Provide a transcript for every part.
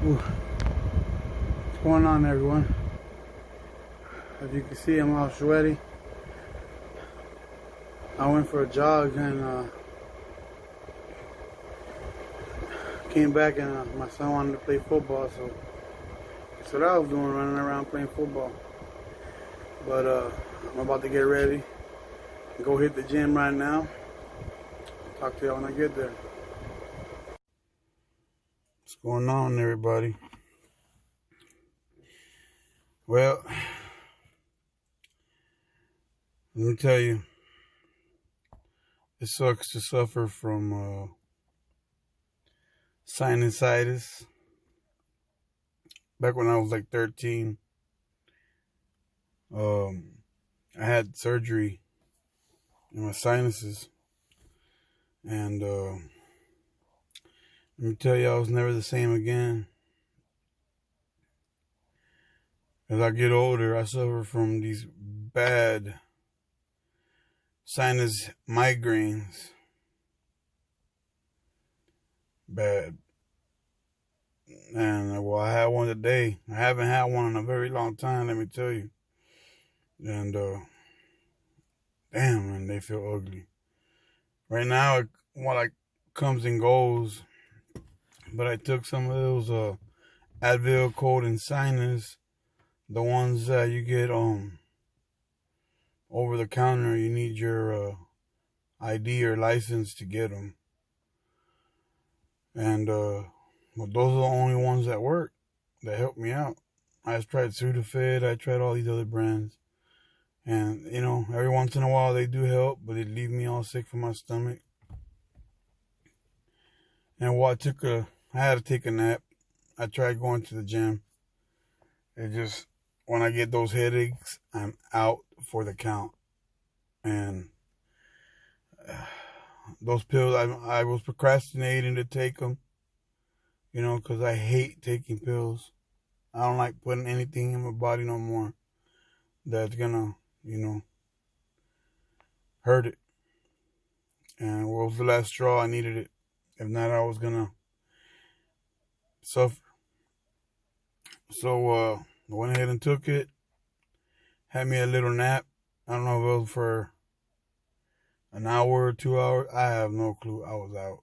Ooh. What's going on, everyone? As you can see, I'm all sweaty. I went for a jog and came back, and my son wanted to play football, so that's what I was doing, running around playing football. But I'm about to get ready and go hit the gym right now. Talk to y'all when I get there. What's going on, everybody? Well, let me tell you, it sucks to suffer from sinusitis. Back when I was like 13, I had surgery in my sinuses, and let me tell you, I was never the same again. As I get older, I suffer from these bad sinus migraines. Bad. And well, I had one today. I haven't had one in a very long time, let me tell you. And damn, man, they feel ugly. Right now, it comes and goes. But I took some of those Advil cold and sinus, the ones that you get over the counter. You need your ID or license to get them. And but those are the only ones that work, that help me out. I tried Sudafed, I tried all these other brands. And, you know, every once in a while they do help, but it leave me all sick from my stomach. And while I had to take a nap. I tried going to the gym. It just, when I get those headaches, I'm out for the count. And those pills, I was procrastinating to take them, you know, because I hate taking pills. I don't like putting anything in my body no more that's gonna, you know, hurt it. And what was the last straw? I needed it. If not, I was gonna suffer. So I went ahead and took it. Had me a little nap. I don't know if it was for an hour or 2 hours. I have no clue. I was out.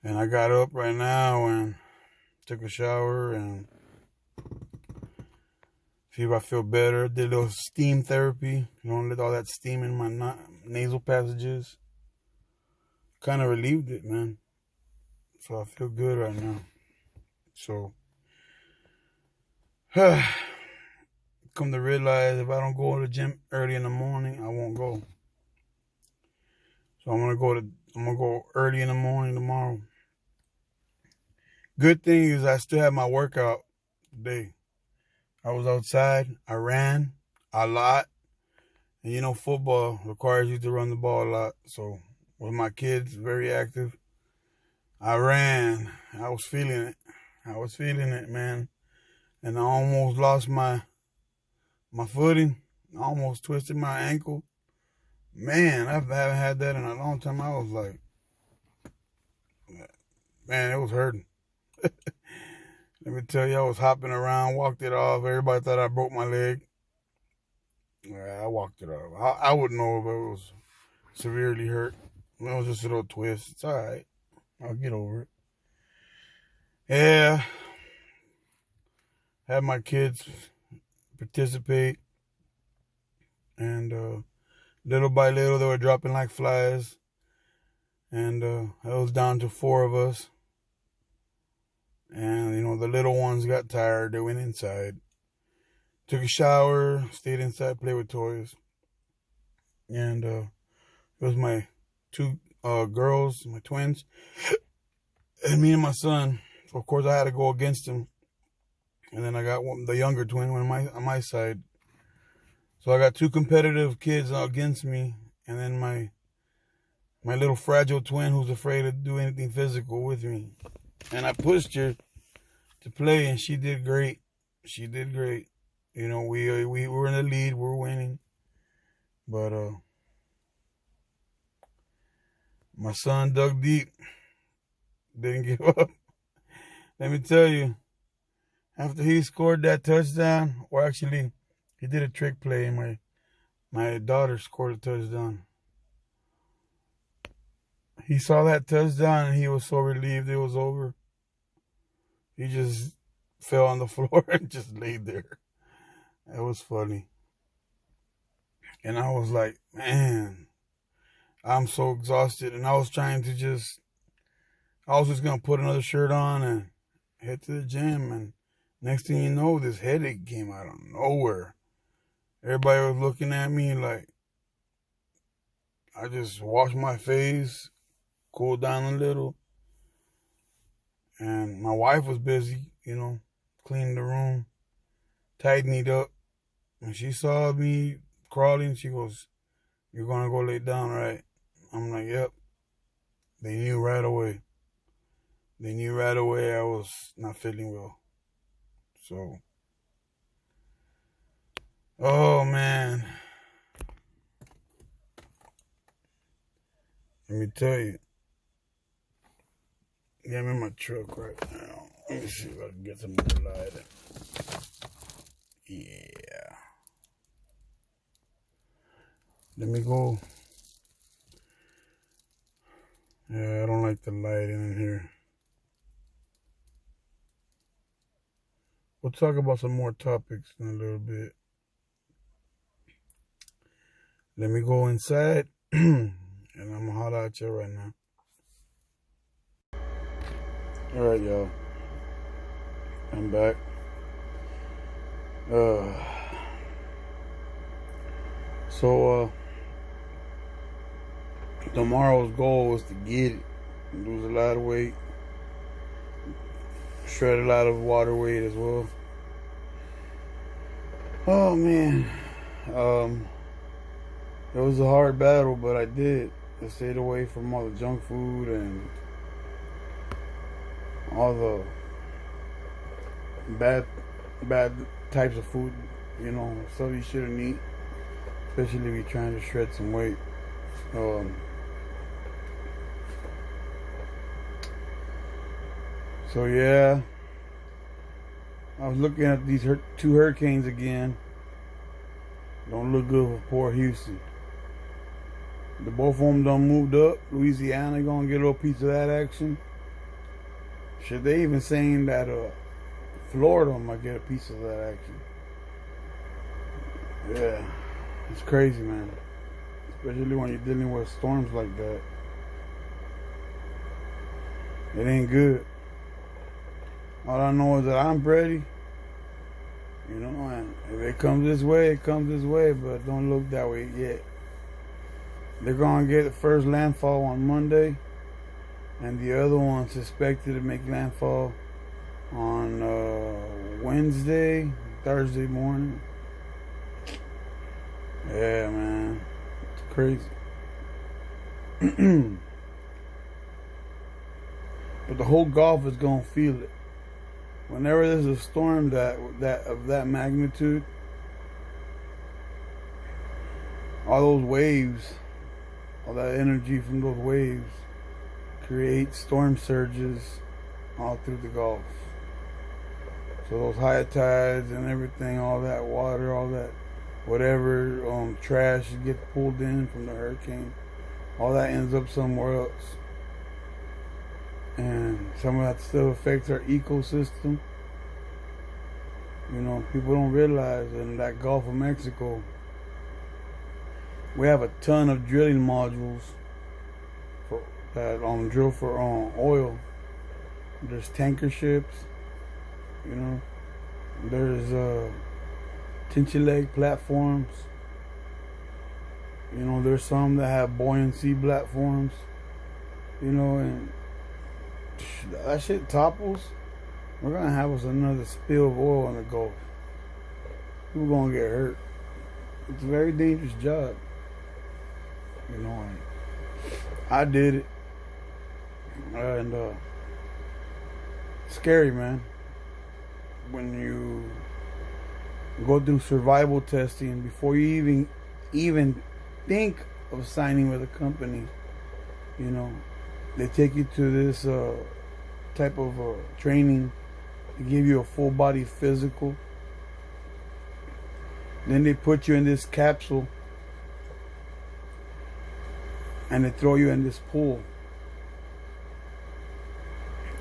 And I got up right now and took a shower and see if I feel better. Did a little steam therapy. You know, let all that steam in my nasal passages. Kind of relieved it, man. So I feel good right now. So, come to realize, if I don't go to the gym early in the morning, I won't go. So I'm gonna go early in the morning tomorrow. Good thing is I still have my workout today. I was outside. I ran a lot. And you know, football requires you to run the ball a lot. So with my kids, very active, I ran. I was feeling it, man. And I almost lost my footing. I almost twisted my ankle. Man, I haven't had that in a long time. I was like, man, it was hurting. Let me tell you, I was hopping around, walked it off. Everybody thought I broke my leg. Yeah, I walked it off. I wouldn't know if it was severely hurt. It was just a little twist. It's all right. I'll get over it. Yeah. Had my kids participate. And little by little, they were dropping like flies. And it was down to 4 of us. And, you know, the little ones got tired. They went inside. Took a shower, stayed inside, played with toys. And it was my 2 girls, my twins, and me and my son. So, of course, I had to go against them. And then I got the younger twin on my side. So I got 2 competitive kids against me. And then my little fragile twin who's afraid to do anything physical with me. And I pushed her to play, and she did great. She did great. You know, we were in the lead. We were winning. But my son dug deep. Didn't give up. Let me tell you, after he scored that touchdown, or actually, he did a trick play, and my daughter scored a touchdown. He saw that touchdown, and he was so relieved it was over. He just fell on the floor and just laid there. It was funny. And I was like, man, I'm so exhausted. And I was trying to I was just going to put another shirt on and head to the gym. And next thing you know, this headache came out of nowhere. Everybody was looking at me like, I just washed my face, cooled down a little. And my wife was busy, cleaning the room, tidying it up. When she saw me crawling, she goes, "You're going to go lay down, right?" I'm like, "Yep." They knew right away. They knew right away I was not feeling well. So, oh man. Let me tell you. Yeah, I'm in my truck right now. Let me see if I can get some more light. Yeah. Let me go. Yeah, I don't like the lighting in here. We'll talk about some more topics in a little bit. Let me go inside, and I'm gonna holler at you right now. All right, y'all. I'm back. Tomorrow's goal was to get it, lose a lot of weight, shred a lot of water weight as well. Oh man, it was a hard battle, but I did. I stayed away from all the junk food and all the bad types of food, stuff you shouldn't eat, especially if you're trying to shred some weight. So yeah, I was looking at these two hurricanes again. Don't look good for poor Houston. The both of them done moved up. Louisiana gonna get a little piece of that action. Shit, they even saying that Florida might get a piece of that action. Yeah, it's crazy, man. Especially when you're dealing with storms like that. It ain't good. All I know is that I'm ready. And if it comes this way, it comes this way, but don't look that way yet. They're going to get the first landfall on Monday, and the other one's suspected to make landfall on Thursday morning. Yeah, man. It's crazy. But the whole Gulf is going to feel it. Whenever there's a storm of that magnitude, all those waves, all that energy from those waves create storm surges all through the Gulf. So those high tides and everything, all that water, all that whatever trash gets pulled in from the hurricane, all that ends up somewhere else. And some of that stuff affects our ecosystem. People don't realize in that Gulf of Mexico, we have a ton of drilling modules that drill for oil. There's tanker ships, There's tension leg platforms. There's some that have buoyancy platforms. And that shit topples, we're gonna have us another spill of oil in the Gulf. People gonna get hurt. It's a very dangerous job. And I did it, and scary, man. When you go through survival testing before you even think of signing with a company, they take you to this type of training to give you a full body physical. Then they put you in this capsule and they throw you in this pool.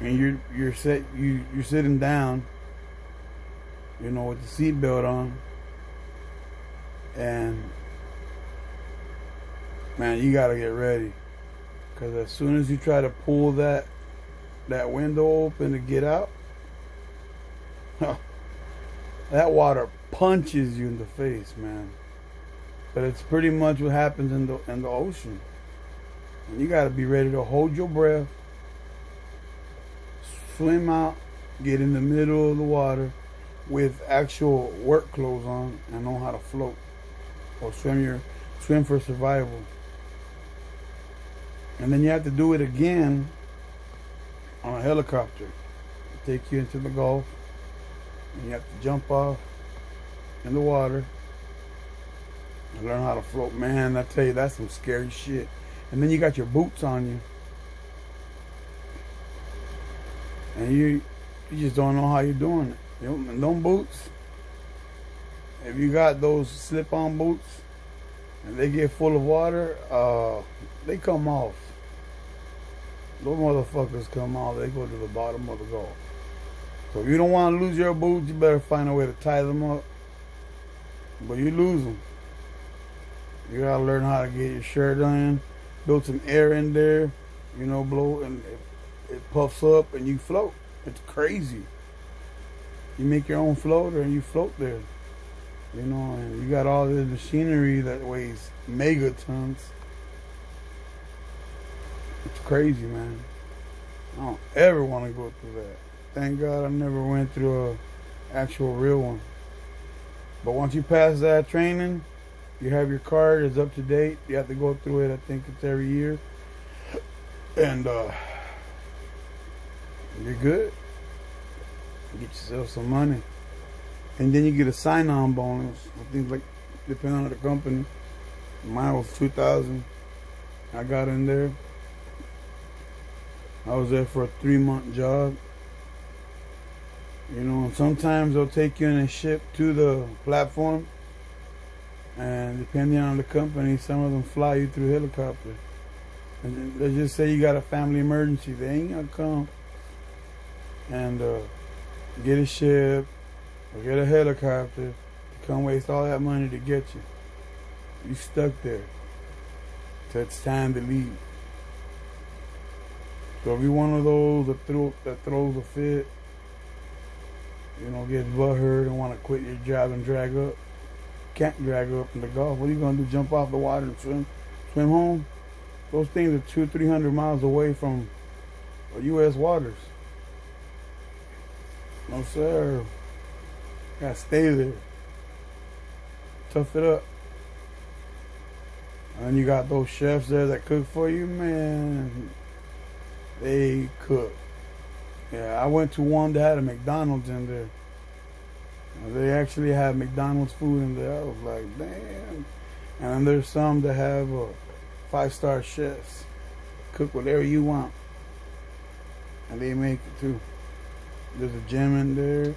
And you're sitting down, you know, with the seatbelt on, and man, you gotta get ready, because as soon as you try to pull that window open to get out, that water punches you in the face, man. But it's pretty much what happens in the ocean, and you gotta be ready to hold your breath, swim out, get in the middle of the water with actual work clothes on, and know how to float or swim for survival. And then you have to do it again on a helicopter. They take you into the Gulf, and you have to jump off in the water and learn how to float. Man, I tell you, that's some scary shit. And then you got your boots on you, and you just don't know how you're doing it. You know, and them boots, if you got those slip-on boots and they get full of water, they come off. Those motherfuckers come off. They go to the bottom of the Gulf. So if you don't want to lose your boots, you better find a way to tie them up. But you lose them. You gotta learn how to get your shirt on, build some air in there, you know, blow, and it puffs up and you float. It's crazy. You make your own floater and you float there. You know, and you got all this machinery that weighs megatons. It's crazy, man. I don't ever want to go through that. Thank God I never went through a actual real one. But once you pass that training, you have your card, it's up to date. You have to go through it, I think it's every year. And you're good. Get yourself some money. And then you get a sign-on bonus. I think, like, depending on the company. Mine was $2,000. I got in there. I was there for a 3-month job. You know, sometimes they'll take you in a ship to the platform. And depending on the company, some of them fly you through helicopter. And let's just say you got a family emergency. They ain't gonna come and get a ship or get a helicopter to come waste all that money to get you. You stuck there till it's time to leave. So if you're one of those that throws a fit, you know, gets butthurt and want to quit your job and drag up, can't drag up in the Gulf. What are you gonna do? Jump off the water and swim home? Those things are 200-300 miles away from U.S. waters. No sir. Gotta stay there. Tough it up. And you got those chefs there that cook for you, man. They cook. Yeah, I went to one that had a McDonald's in there. They actually had McDonald's food in there. I was like, damn. And then there's some that have 5-star chefs. Cook whatever you want. And they make it too. There's a gym in there.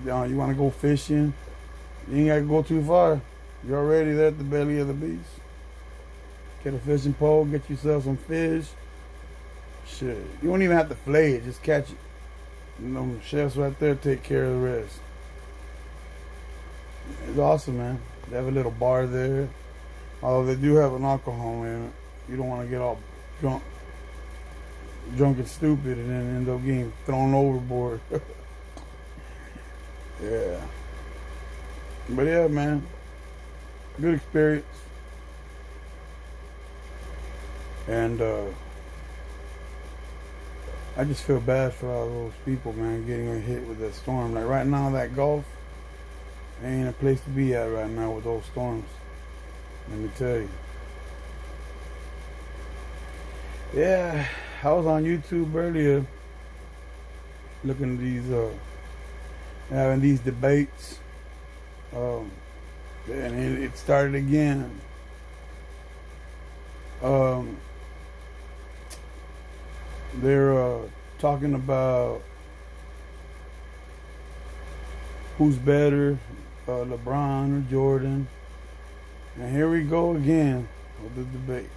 You want to go fishing? You ain't got to go too far. You're already there at the belly of the beast. Get a fishing pole, get yourself some fish. Shit, you don't even have to flay it, just catch it. You know, chefs right there take care of the rest. It's awesome, man. They have a little bar there. Although they do have an alcohol in it. You don't want to get all drunk and stupid and then end up getting thrown overboard. Yeah. But yeah, man. Good experience. And I just feel bad for all those people, man, getting hit with that storm. Like right now, that Gulf ain't a place to be at right now with those storms. Let me tell you. Yeah, I was on YouTube earlier looking at these, having these debates. And it started again. They're talking about who's better, LeBron or Jordan. And here we go again with the debate.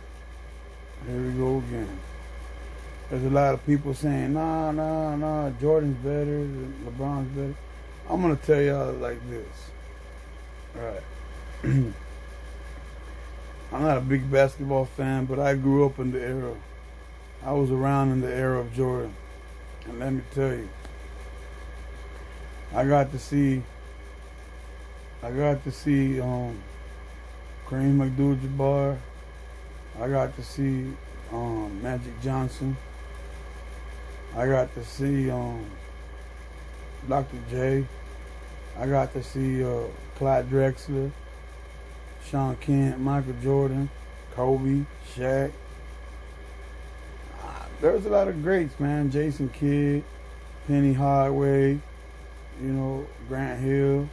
Here we go again. There's a lot of people saying, nah, Jordan's better, LeBron's better. I'm going to tell y'all like this. All right. I'm not a big basketball fan, but I grew up in the era. I was around in the era of Jordan. And let me tell you, I got to see Kareem Abdul-Jabbar. I got to see Magic Johnson. I got to see Dr. J. I got to see Clyde Drexler, Sean Kent, Michael Jordan, Kobe, Shaq. There's a lot of greats, man. Jason Kidd, Penny Hardaway, Grant Hill.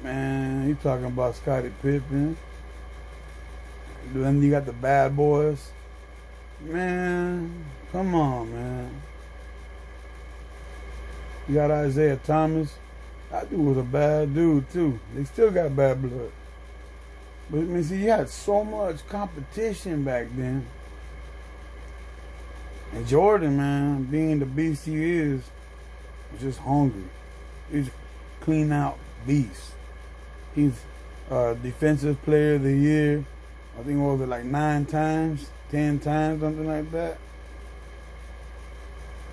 Man, you talking about Scottie Pippen. Then you got the bad boys. Man, come on, man. You got Isaiah Thomas. That dude was a bad dude, too. They still got bad blood. But, see, you had so much competition back then. And Jordan, man, being the beast he is, was just hungry. He's a clean out beast. He's Defensive Player of the Year. I think, what was it, like 9 times, 10 times, something like that.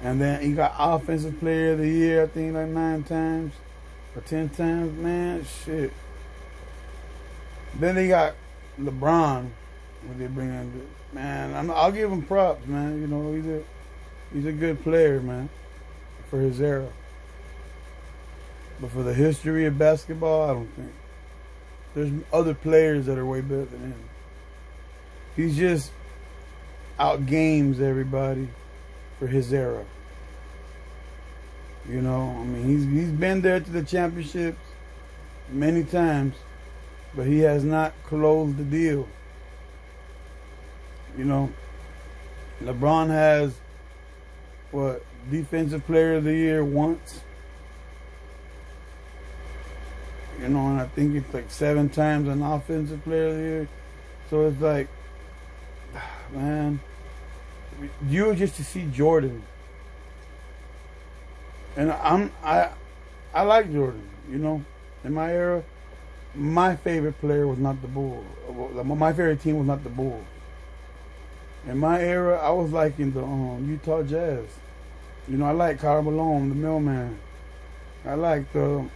And then he got Offensive Player of the Year, I think, like 9 times or 10 times. Man, shit. Then they got LeBron. When they bring in, man, I'll give him props, man. He's a good player, man, for his era. But for the history of basketball, I don't think. There's other players that are way better than him. He's just outgames everybody for his era. He's been there to the championships many times, but he has not closed the deal. LeBron has, Defensive Player of the Year once. And I think it's like 7 times an Offensive Player of the Year. So it's like, man, you just to see Jordan. And I like Jordan, In my era, my favorite player was not the Bulls. My favorite team was not the Bulls. In my era, I was liking the Utah Jazz. I like Karl Malone, the Millman. I like the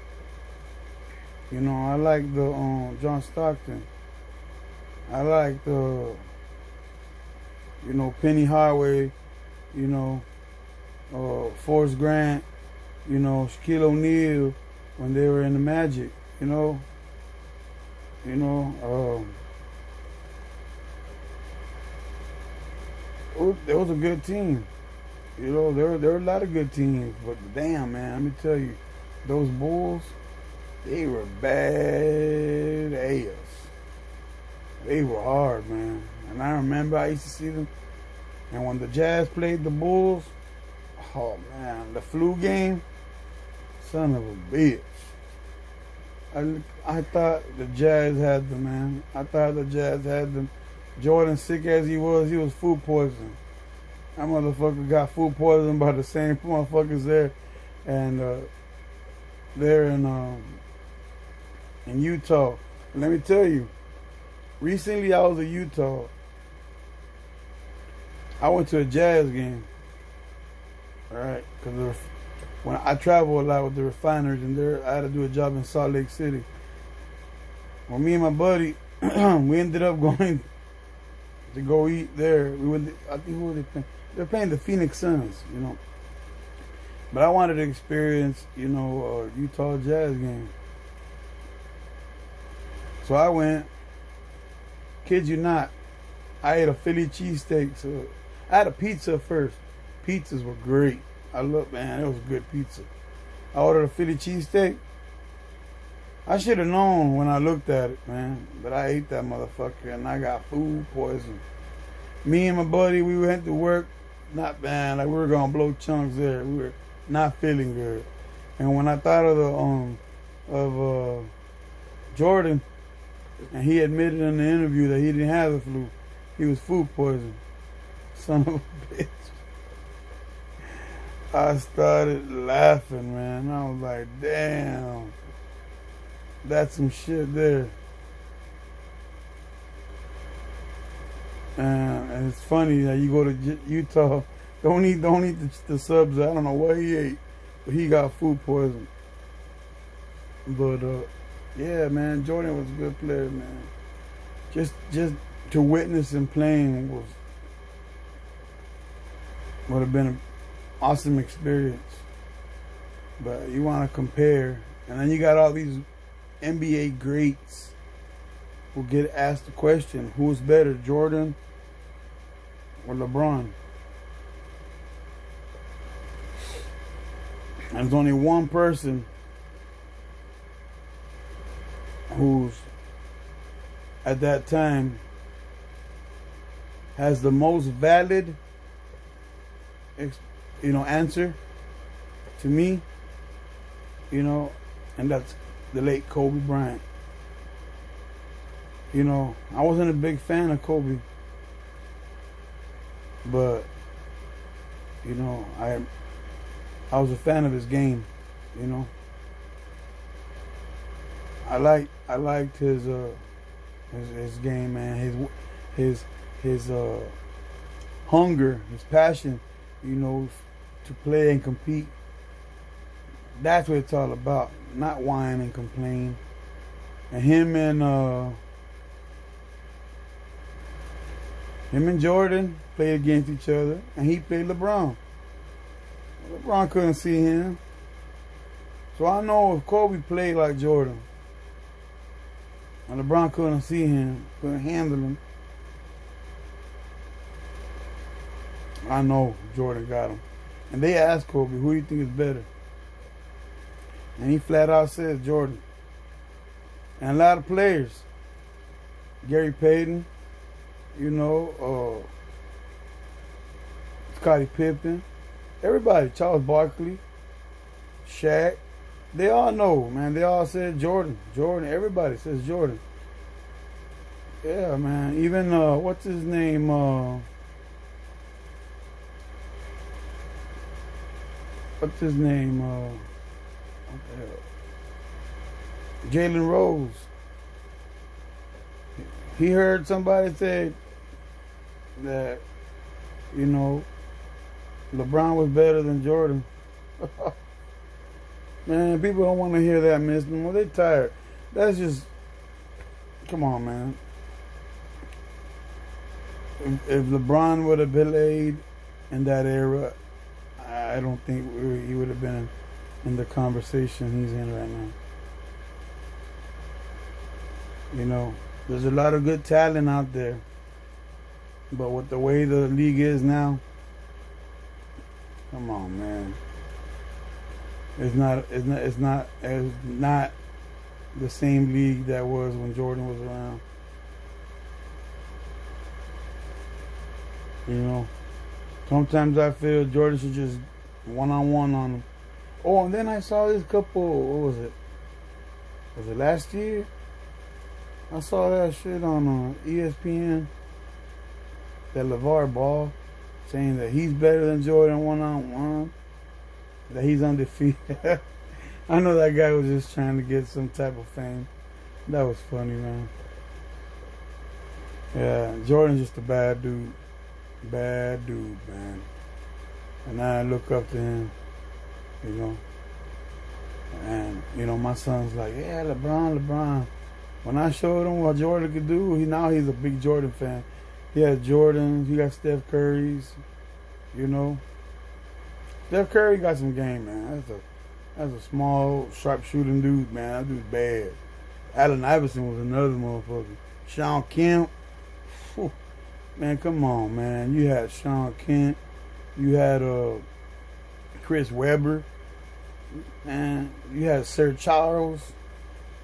John Stockton. I like the Penny Hardaway, Forrest Grant, Shaquille O'Neal when they were in the Magic, There was a good team. There were a lot of good teams, but damn, man, let me tell you, those Bulls, they were bad ass. They were hard, man. And I remember I used to see them. And when the Jazz played the Bulls, oh man, the flu game, son of a bitch. I thought the Jazz had them, man. I thought the Jazz had them. Jordan, sick as he was food poisoned. That motherfucker got food poisoned by the same motherfuckers there, and there in Utah. And let me tell you, recently I was in Utah. I went to a Jazz game. All right, because when I travel a lot with the refiners, and I had to do a job in Salt Lake City. Well, me and my buddy, we ended up going to go eat there. I think who were they playing? They're playing the Phoenix Suns, But I wanted to experience, a Utah Jazz game. So I went. Kid you not, I ate a Philly cheesesteak. So I had a pizza first. Pizzas were great. It was good pizza. I ordered a Philly cheesesteak. I should have known when I looked at it, man. But I ate that motherfucker and I got food poisoning. Me and my buddy, we went to work not bad. Like we were gonna blow chunks there. We were not feeling good. And when I thought of Jordan, and he admitted in the interview that he didn't have the flu, he was food poisoned. Son of a bitch. I started laughing, man. I was like, damn, that's some shit there. And it's funny that you go to Utah, don't eat the subs. I don't know what he ate, but he got food poisoning. But yeah, man, Jordan was a good player, man. Just to witness him playing would have been an awesome experience. But you want to compare, and then you got all these NBA greats who get asked the question, who's better, Jordan or LeBron? And there's only one person who's at that time has the most valid answer to me, and that's the late Kobe Bryant. I wasn't a big fan of Kobe, but I was a fan of his game. I liked his game, man. His hunger, his passion, to play and compete. That's what it's all about. Not whine and complain. And him and Jordan played against each other, and he played LeBron. LeBron couldn't see him. So I know if Kobe played like Jordan, and LeBron couldn't see him, couldn't handle him, I know Jordan got him. And they asked Kobe, who do you think is better? And he flat out says Jordan. And a lot of players, Gary Payton, Scottie Pippen, everybody, Charles Barkley, Shaq, they all know, man. They all said Jordan. Everybody says Jordan. Yeah, man. Even what's his name? Jalen Rose. He heard somebody say that, LeBron was better than Jordan. Man, people don't want to hear that, miss. Well, they're tired. That's just, come on, man. If LeBron would have played in that era, I don't think he would have been in the conversation he's in right now. There's a lot of good talent out there, but with the way the league is now, come on, man. It's not the same league that was when Jordan was around. Sometimes I feel Jordan should just one-on-one on him. Oh, and then I saw this couple, what was it? Was it last year? I saw that shit on ESPN, that LeVar Ball, saying that he's better than Jordan one-on-one, that he's undefeated. I know that guy was just trying to get some type of fame. That was funny, man. Yeah, Jordan's just a bad dude. Bad dude, man. And I look up to him, And, my son's like, yeah, LeBron. When I showed him what Jordan could do, now he's a big Jordan fan. He has Jordans, he got Steph Curry's, Steph Curry got some game, man. That's a small, sharp shooting dude, man. That dude's bad. Allen Iverson was another motherfucker. Sean Kemp. Whew. Man, come on, man. You had Sean Kemp. You had Chris Webber. Man, you had Sir Charles.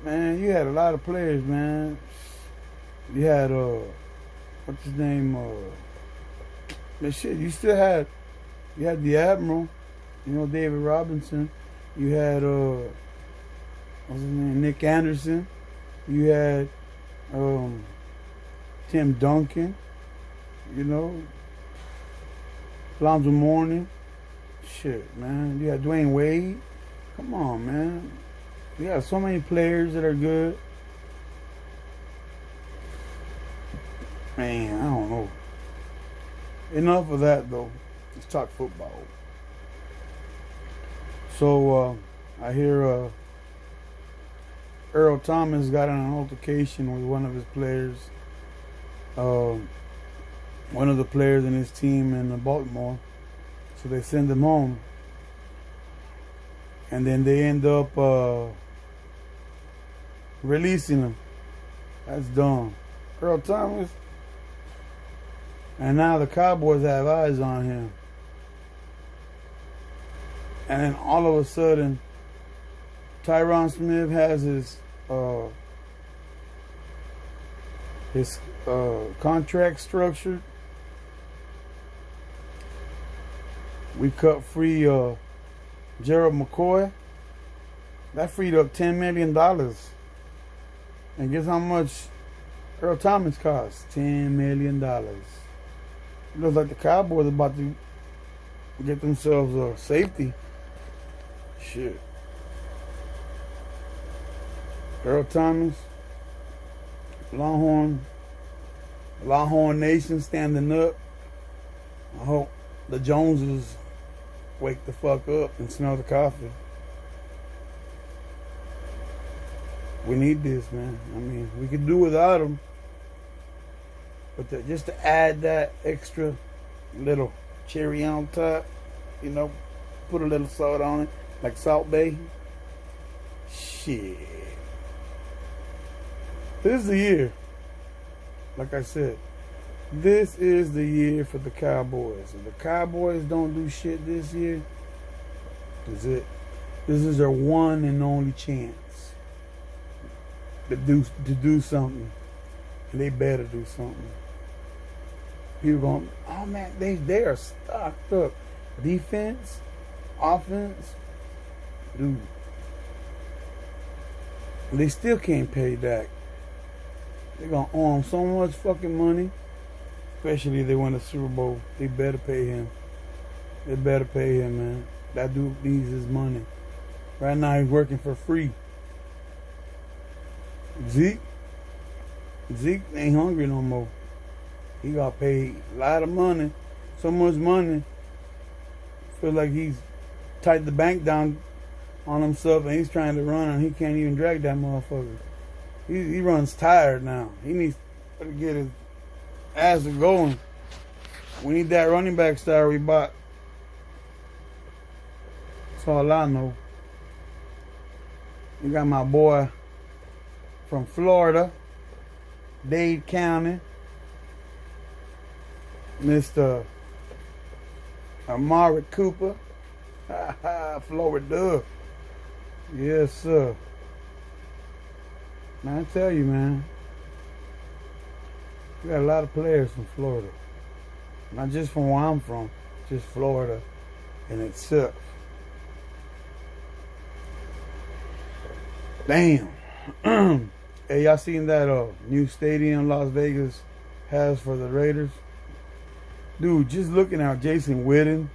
Man, you had a lot of players, man. You had what's his name? But shit, you had the Admiral, you know, David Robinson. You had what's his name, Nick Anderson. You had Tim Duncan. You know, Lonzo Mourning. Shit, man. You had Dwayne Wade. Come on, man. We have so many players that are good. Man, I don't know. Enough of that, though. Let's talk football. So, I hear Earl Thomas got in an altercation with one of his players. One of the players in his team in Baltimore. So they send him home. And then they end up releasing him. That's dumb. Earl Thomas. And now the Cowboys have eyes on him. And then all of a sudden, Tyron Smith has his contract structured. We cut free Gerald McCoy. That freed up $10 million. And guess how much Earl Thomas cost? $10 million. It looks like the Cowboys are about to get themselves a safety. Shit. Earl Thomas, Longhorn Nation standing up. I hope the Joneses wake the fuck up and smell the coffee. We need this, man. I mean, we could do without them. But just to add that extra little cherry on top, you know, put a little salt on it, like Salt Bay. Shit. This is the year. Like I said, this is the year for the Cowboys. If the Cowboys don't do shit this year, that's it. This is their one and only chance to do something. And they better do something. People going, oh man, they are stocked up. Defense, offense, dude. They still can't pay Dak. They're gonna owe him so much fucking money. Especially if they win the Super Bowl. They better pay him. They better pay him, man. That dude needs his money. Right now he's working for free. Zeke ain't hungry no more. He got paid a lot of money. So much money. Feel like he's tightened the bank down on himself and he's trying to run and he can't even drag that motherfucker. He runs tired now. He needs to get his ass going. We need that running back star we bought. That's all I know. You got my boy from Florida, Dade County, Mr. Amari Cooper. Florida. Yes, sir. Man, I tell you, man, we got a lot of players from Florida. Not just from where I'm from, just Florida in itself. Damn. Hey, y'all seen that new stadium Las Vegas has for the Raiders? Dude, just looking at Jason Witten,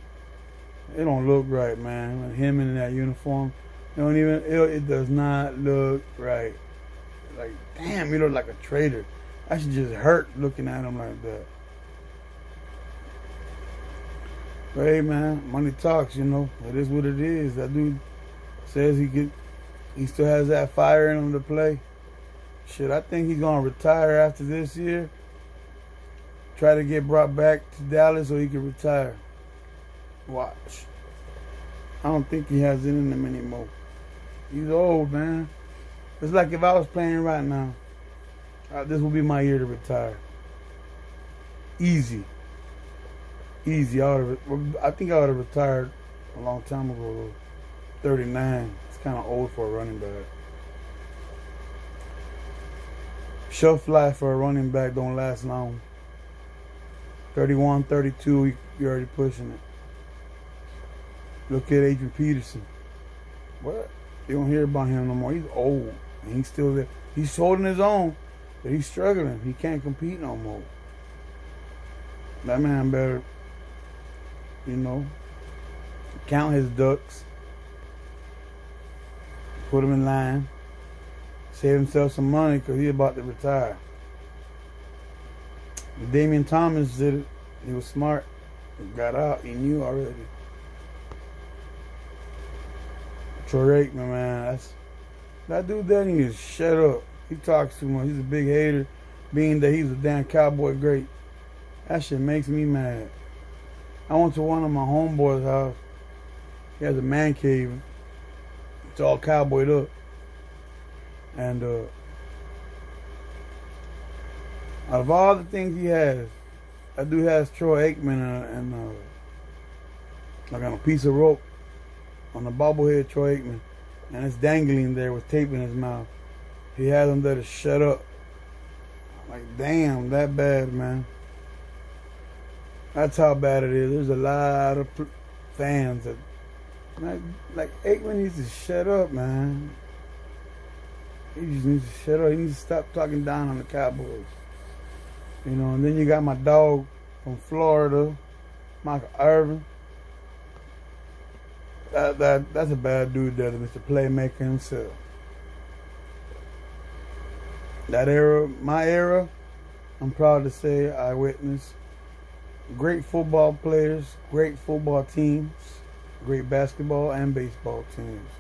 it don't look right, man. Him in that uniform, it does not look right. Like, damn, you look like a traitor. I should just hurt looking at him like that. But hey, man, money talks, you know. It is what it is. That dude says he still has that fire in him to play. Shit, I think he's gonna retire after this year. Try to get brought back to Dallas so he can retire. Watch. I don't think he has it in him anymore. He's old, man. It's like if I was playing right now, this will be my year to retire. Easy. I think I would have retired a long time ago. 39. It's kind of old for a running back. Shelf life for a running back don't last long. 31, 32, you're already pushing it. Look at Adrian Peterson. What? You don't hear about him no more. He's old. And he's still there. He's holding his own, but he's struggling. He can't compete no more. That man better, count his ducks. Put him in line. Save himself some money because he's about to retire. Damian Thomas did it. He was smart. He got out. He knew already. Troy Aikman, man. That dude there needs to shut up. He talks too much. He's a big hater, being that he's a damn Cowboy great. That shit makes me mad. I went to one of my homeboys' house. He has a man cave. It's all cowboyed up. And out of all the things he has, that dude has Troy Aikman and like on a piece of rope on the bobblehead Troy Aikman, and it's dangling there with tape in his mouth. He has him there to shut up. Like, damn, that bad, man. That's how bad it is. There's a lot of fans that, like Aikman needs to shut up, man. He just needs to shut up. He needs to stop talking down on the Cowboys. And then you got my dog from Florida, Michael Irvin. That's a bad dude there, Mr. Playmaker himself. That era, my era, I'm proud to say I witnessed great football players, great football teams, great basketball and baseball teams.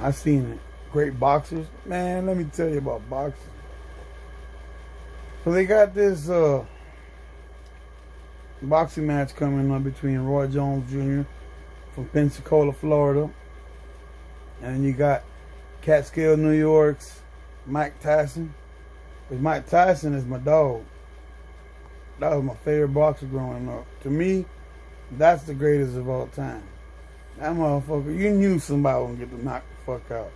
I seen it. Great boxers. Man, let me tell you about boxing. So they got this boxing match coming up between Roy Jones Jr. from Pensacola, Florida, and then you got Catskill, New York's Mike Tyson. Because Mike Tyson is my dog. That was my favorite boxer growing up. To me, that's the greatest of all time. That motherfucker, you knew somebody was going to get knocked the fuck out.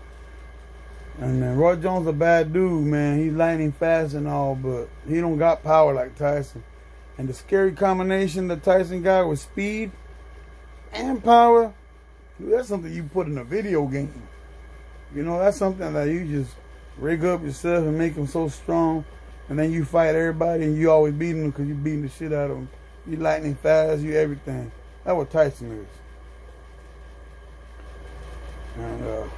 And then Roy Jones a bad dude, man. He's lightning fast and all, but he don't got power like Tyson. And the scary combination that Tyson got with speed and power, dude, that's something you put in a video game. That's something that you just rig up yourself and make him so strong, and then you fight everybody and you always beating them because you beating the shit out of them. You lightning fast, you everything. That's what Tyson is. And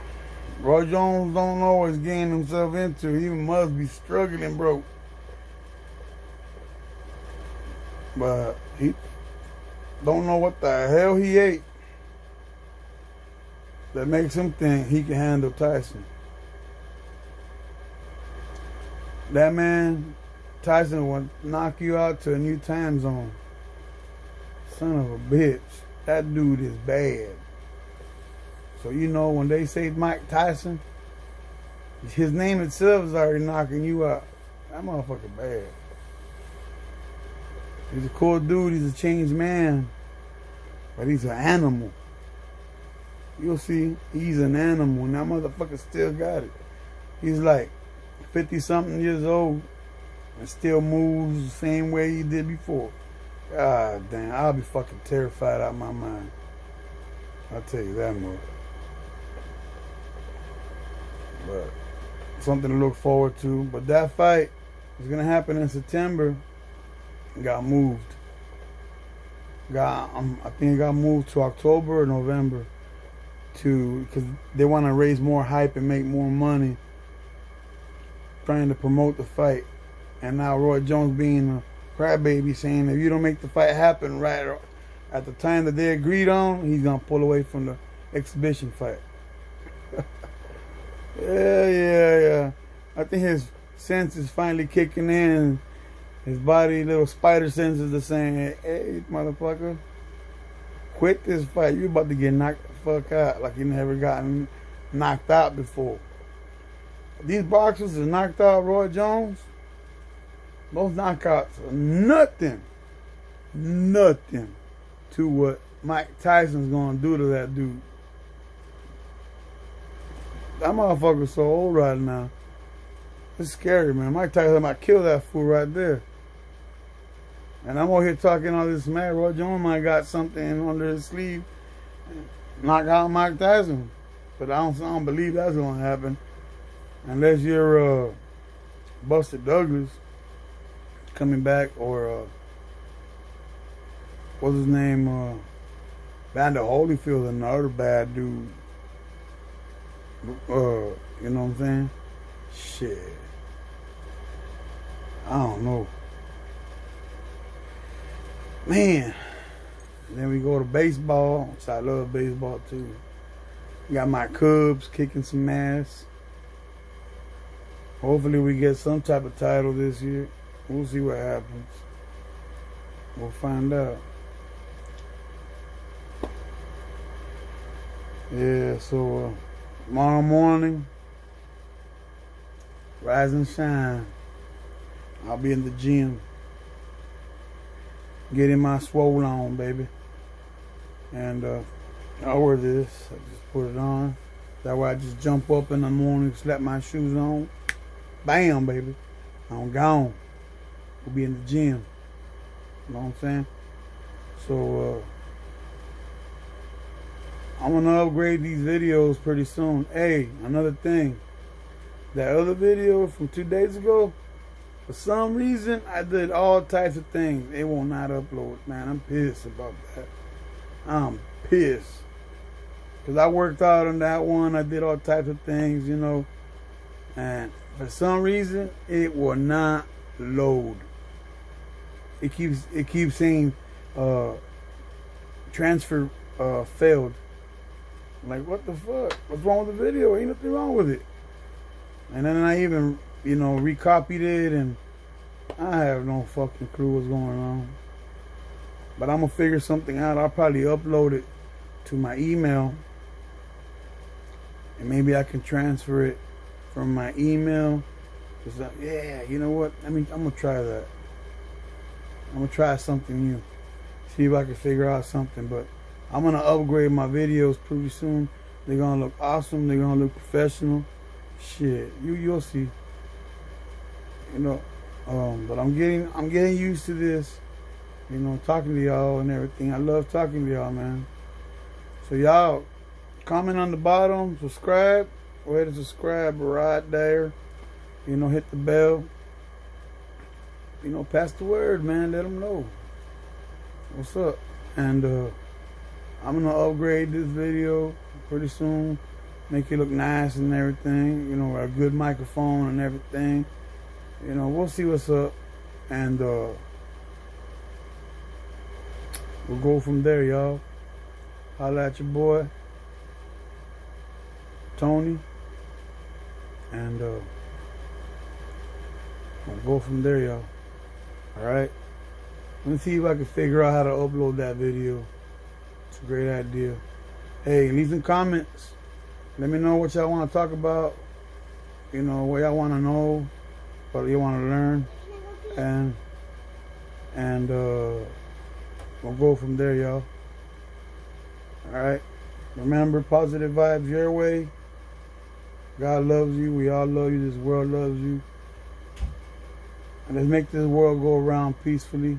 Roy Jones don't know what he's getting himself into. He must be struggling, bro. But he don't know what the hell he ate that makes him think he can handle Tyson. That man, Tyson, will knock you out to a new time zone. Son of a bitch. That dude is bad. So when they say Mike Tyson, his name itself is already knocking you out. That motherfucker bad. He's a cool dude. He's a changed man. But he's an animal. You'll see, he's an animal. And that motherfucker still got it. He's like 50-something years old and still moves the same way he did before. God damn, I'll be fucking terrified out of my mind. I'll tell you that much. But something to look forward to. But that fight is going to happen in September. Got moved. I think it got moved to October or November, because they want to raise more hype and make more money trying to promote the fight. And now Roy Jones being a crybaby, saying if you don't make the fight happen right at the time that they agreed on, he's gonna pull away from the exhibition fight. Yeah. I think his sense is finally kicking in. His body, little spider senses are saying, hey, motherfucker, quit this fight. You about to get knocked the fuck out like you never gotten knocked out before. These boxers that knocked out Roy Jones, those knockouts are nothing to what Mike Tyson's gonna do to that dude. That motherfucker's so old right now. It's scary, man. Mike Tyson might kill that fool right there. And I'm over here talking all this mad. Roy Jones might got something under his sleeve. Knock out Mike Tyson. But I don't believe that's going to happen. Unless you're Buster Douglas coming back, or what's his name? Vander Holyfield, another bad dude. You know what I'm saying? Shit. I don't know. Man. And then we go to baseball, which I love baseball too. Got my Cubs kicking some ass. Hopefully we get some type of title this year. We'll see what happens. We'll find out. Yeah, so tomorrow morning, rise and shine. I'll be in the gym, getting my swole on, baby. And I'll wear this. I just put it on. That way I just jump up in the morning, slap my shoes on. Bam, baby. I'm gone. We'll be in the gym. You know what I'm saying? So, I'm going to upgrade these videos pretty soon. Hey, another thing. That other video from 2 days ago, for some reason, I did all types of things. It will not upload, man. I'm pissed about that. I'm pissed. Because I worked out on that one. I did all types of things, you know. And for some reason, it will not load. It keeps saying transfer failed. Like, what the fuck? What's wrong with the video? Ain't nothing wrong with it. And then I even, recopied it, and I have no fucking clue what's going on. But I'm gonna figure something out. I'll probably upload it to my email, and maybe I can transfer it from my email. Yeah, you know what? I'm gonna try that. I'm gonna try something new. See if I can figure out something. But I'm gonna upgrade my videos pretty soon. They're gonna look awesome. They're gonna look professional. Shit, you'll see. But I'm getting used to this. Talking to y'all and everything. I love talking to y'all, man. So y'all, comment on the bottom, subscribe. Go ahead and subscribe right there. Hit the bell. Pass the word, man. Let them know what's up. And I'm gonna upgrade this video pretty soon. Make it look nice and everything. A good microphone and everything. We'll see what's up. And we'll go from there, y'all. Holla at your boy, Tony. And we'll go from there, y'all. Alright? Let me see if I can figure out how to upload that video. It's a great idea. Hey, leave some comments. Let me know what y'all want to talk about. What y'all want to know. What you want to learn. And we'll go from there, y'all. Alright? Remember, positive vibes your way. God loves you. We all love you. This world loves you. And let's make this world go around peacefully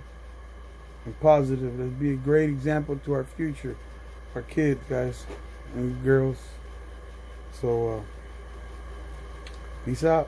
and positive. Let's be a great example to our future. Our kids, guys and girls. So, peace out.